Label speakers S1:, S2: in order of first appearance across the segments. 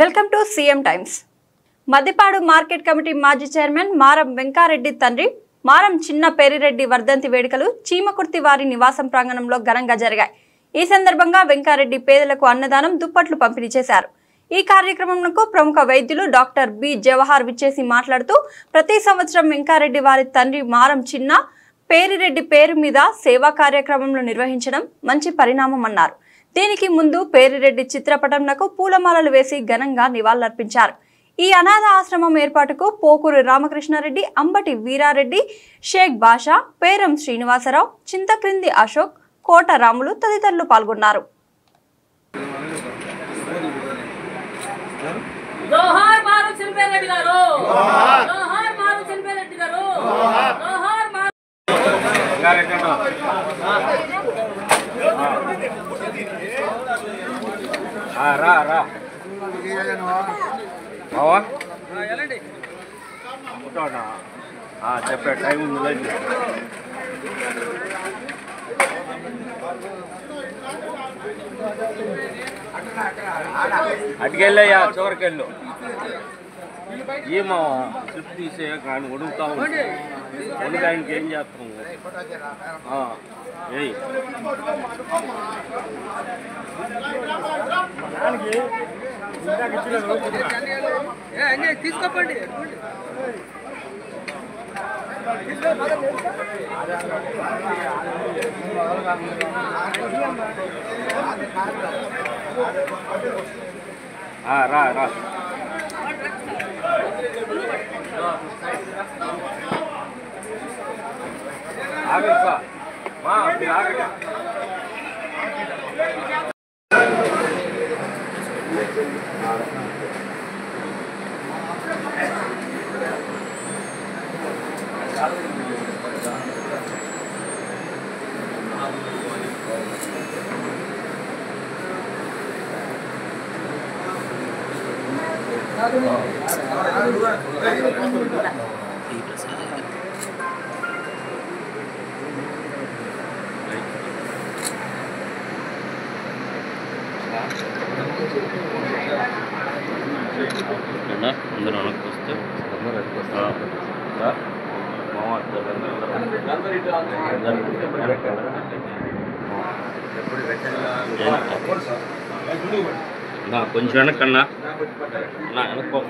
S1: Welcome to CM times. Maddipadu market committee మాజీ chairman మారం వెంకారెడ్డి తండ్రి మారం చిన్న పేరిరెడ్డి వర్ధంతి వేడుకలు చీమకుర్తి వారి నివాసం ప్రాంగణంలో ఘనంగా జరిగాయి. ఈ సందర్భంగా వెంకారెడ్డి పేదలకు అన్నదానం, దుప్పట్లు పంపిణీ చేశారు. ఈ కార్యక్రమంలో ప్రముఖ వైద్యులు డాక్టర్ బి జవహర్ విచ్చేసి మాట్లాడుతూ ప్రతి సంవత్సరం వెంకారెడ్డి వారి తండ్రి మారం చిన్న పేరిరెడ్డి పేరు మీద సేవా కార్యక్రమంలో నిర్వహించడం మంచి పరిణామం అన్నారు. దీనికి ముందు పేరిరెడ్డి చిత్రపటంలకు పూలమాలలు వేసి ఘనంగా నివాళులర్పించారు. ఈ అనాథ ఆశ్రమం ఏర్పాటుకు పోకూరు రామకృష్ణారెడ్డి, అంబటి వీరారెడ్డి, షేక్ బాషా, పేరం శ్రీనివాసరావు, చింతక్రింది అశోక్, కోట రాములు తదితరులు పాల్గొన్నారు.
S2: చెప్పే టైం ఉంది. అటుకెళ్ళయ్యా, చివరికెళ్ళు. ఏమో స్లిప్ తీసే కానీ వడుగుతా ఉంది. వడుగు ఆయనకి ఏం చేస్తాము?
S3: తీసుకోండి.
S2: రా రా ఆగండి సార్, మీరు ఆగండి. అందరూ వెనక్కి వస్తే కొంచెం వెనక్కన్నా వెనక్కు.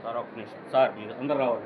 S2: సార్ ఒక్క నిమిషం సార్, మీరు అందరు రావాలి.